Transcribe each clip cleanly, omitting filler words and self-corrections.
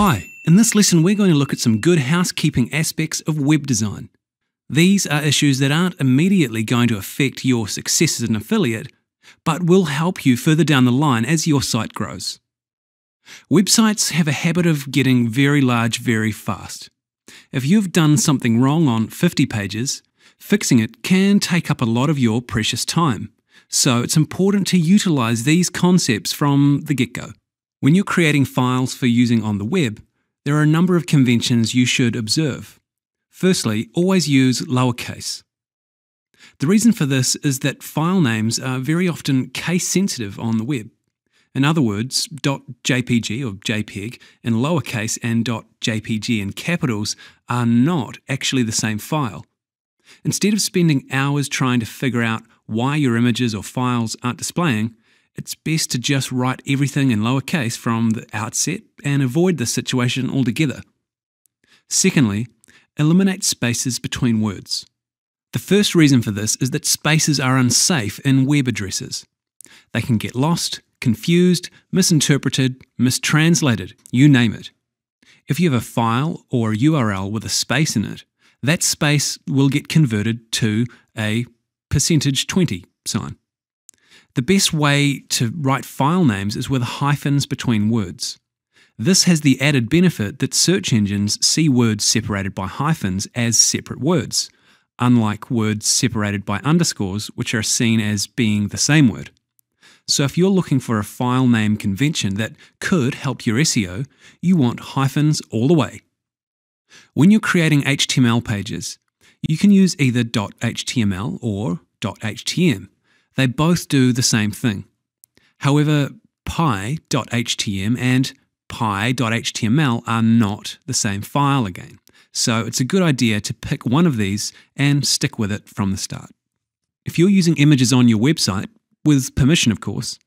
Hi, in this lesson we're going to look at some good housekeeping aspects of web design. These are issues that aren't immediately going to affect your success as an affiliate, but will help you further down the line as your site grows. Websites have a habit of getting very large very fast. If you've done something wrong on 50 pages, fixing it can take up a lot of your precious time. So it's important to utilize these concepts from the get-go. When you're creating files for using on the web, there are a number of conventions you should observe. Firstly, always use lowercase. The reason for this is that file names are very often case-sensitive on the web. In other words, .jpg or JPEG in lowercase and .jpg in capitals are not actually the same file. Instead of spending hours trying to figure out why your images or files aren't displaying, it's best to just write everything in lowercase from the outset and avoid this situation altogether. Secondly, eliminate spaces between words. The first reason for this is that spaces are unsafe in web addresses. They can get lost, confused, misinterpreted, mistranslated, you name it. If you have a file or a URL with a space in it, that space will get converted to a %20 sign. The best way to write file names is with hyphens between words. This has the added benefit that search engines see words separated by hyphens as separate words, unlike words separated by underscores, which are seen as being the same word. So if you're looking for a file name convention that could help your SEO, you want hyphens all the way. When you're creating HTML pages, you can use either .html or .htm. They both do the same thing. However, py.htm and py.html are not the same file again. So it's a good idea to pick one of these and stick with it from the start. If you're using images on your website, with permission of course,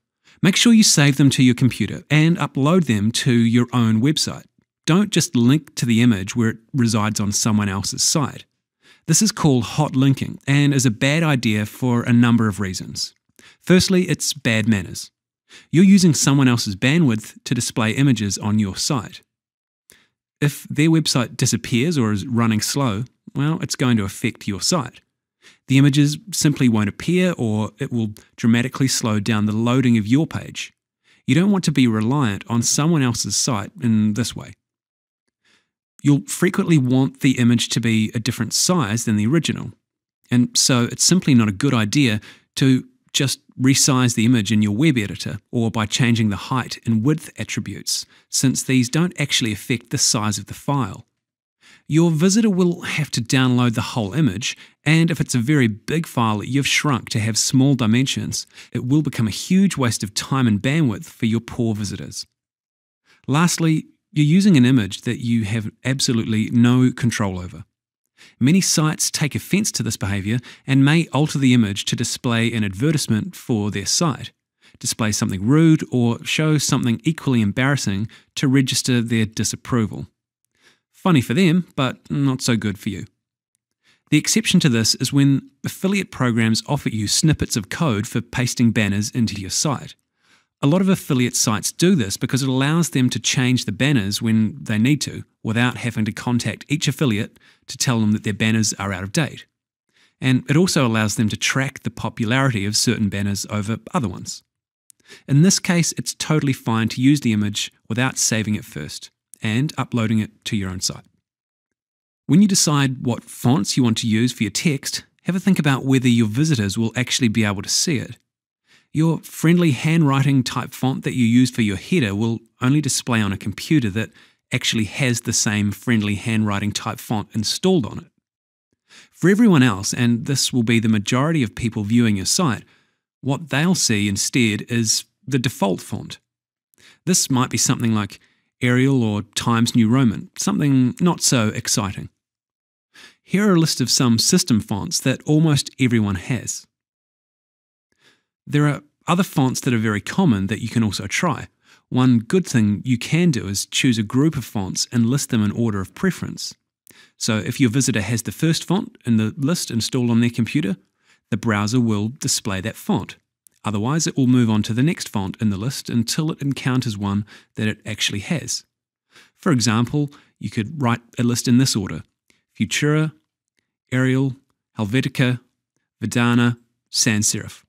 make sure you save them to your computer and upload them to your own website. Don't just link to the image where it resides on someone else's site. This is called hot linking and is a bad idea for a number of reasons. Firstly, it's bad manners. You're using someone else's bandwidth to display images on your site. If their website disappears or is running slow, well, it's going to affect your site. The images simply won't appear, or it will dramatically slow down the loading of your page. You don't want to be reliant on someone else's site in this way. You'll frequently want the image to be a different size than the original, and so it's simply not a good idea to just resize the image in your web editor or by changing the height and width attributes, since these don't actually affect the size of the file. Your visitor will have to download the whole image, and if it's a very big file that you've shrunk to have small dimensions, it will become a huge waste of time and bandwidth for your poor visitors. Lastly, you're using an image that you have absolutely no control over. Many sites take offense to this behavior and may alter the image to display an advertisement for their site, display something rude, or show something equally embarrassing to register their disapproval. Funny for them, but not so good for you. The exception to this is when affiliate programs offer you snippets of code for pasting banners into your site. A lot of affiliate sites do this because it allows them to change the banners when they need to, without having to contact each affiliate to tell them that their banners are out of date. And it also allows them to track the popularity of certain banners over other ones. In this case, it's totally fine to use the image without saving it first and uploading it to your own site. When you decide what fonts you want to use for your text, have a think about whether your visitors will actually be able to see it. Your friendly handwriting type font that you use for your header will only display on a computer that actually has the same friendly handwriting type font installed on it. For everyone else, and this will be the majority of people viewing your site, what they'll see instead is the default font. This might be something like Arial or Times New Roman, something not so exciting. Here are a list of some system fonts that almost everyone has. There are other fonts that are very common that you can also try. One good thing you can do is choose a group of fonts and list them in order of preference. So if your visitor has the first font in the list installed on their computer, the browser will display that font. Otherwise, it will move on to the next font in the list until it encounters one that it actually has. For example, you could write a list in this order: Futura, Arial, Helvetica, McDonagh, sans serif.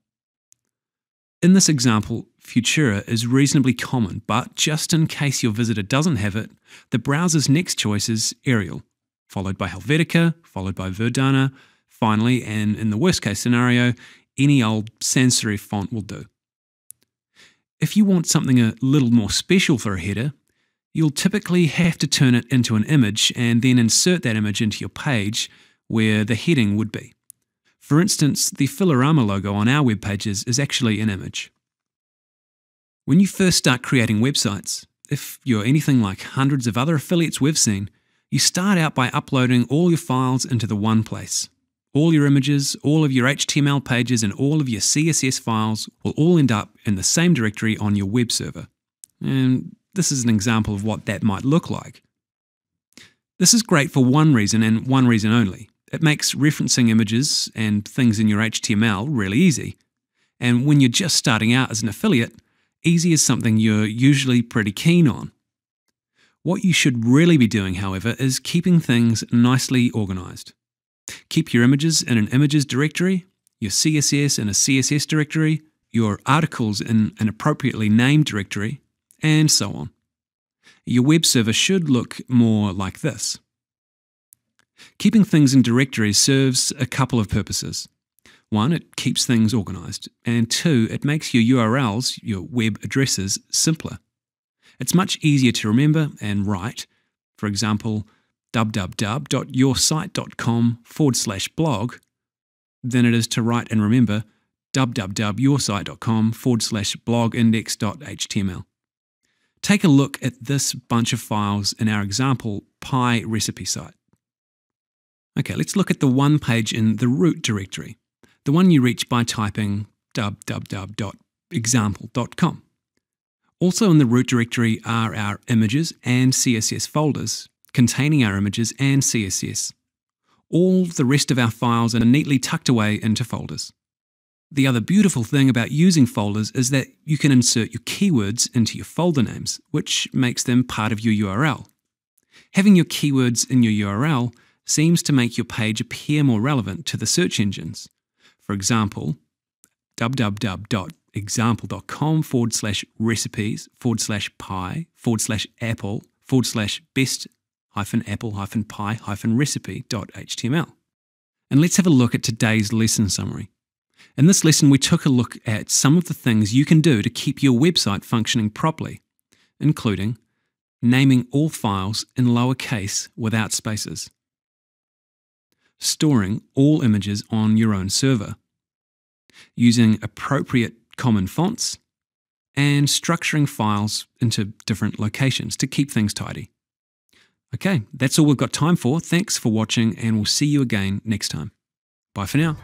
In this example, Futura is reasonably common, but just in case your visitor doesn't have it, the browser's next choice is Arial, followed by Helvetica, followed by McDonagh, finally, and in the worst case scenario, any old sans serif font will do. If you want something a little more special for a header, you'll typically have to turn it into an image and then insert that image into your page where the heading would be. For instance, the Filorama logo on our web pages is actually an image. When you first start creating websites, if you're anything like hundreds of other affiliates we've seen, you start out by uploading all your files into the one place. All your images, all of your HTML pages, and all of your CSS files will all end up in the same directory on your web server. And this is an example of what that might look like. This is great for one reason and one reason only. It makes referencing images and things in your HTML really easy. And when you're just starting out as an affiliate, easy is something you're usually pretty keen on. What you should really be doing, however, is keeping things nicely organized. Keep your images in an images directory, your CSS in a CSS directory, your articles in an appropriately named directory, and so on. Your web server should look more like this. Keeping things in directories serves a couple of purposes. One, it keeps things organized, and two, it makes your URLs, your web addresses, simpler. It's much easier to remember and write. For example, www.yoursite.com/blog than it is to write and remember www.yoursite.com/blogindex.html. Take a look at this bunch of files in our example pie recipe site. Okay, let's look at the one page in the root directory, the one you reach by typing www.example.com. Also in the root directory are our images and CSS folders containing our images and CSS. All the rest of our files are neatly tucked away into folders. The other beautiful thing about using folders is that you can insert your keywords into your folder names, which makes them part of your URL. Having your keywords in your URL seems to make your page appear more relevant to the search engines. For example, www.example.com/recipes/pie/best-apple-pie-recipe.html. And let's have a look at today's lesson summary. In this lesson, we took a look at some of the things you can do to keep your website functioning properly, including naming all files in lowercase without spaces, storing all images on your own server, using appropriate common fonts, and structuring files into different locations to keep things tidy. Okay, that's all we've got time for. Thanks for watching, and we'll see you again next time. Bye for now.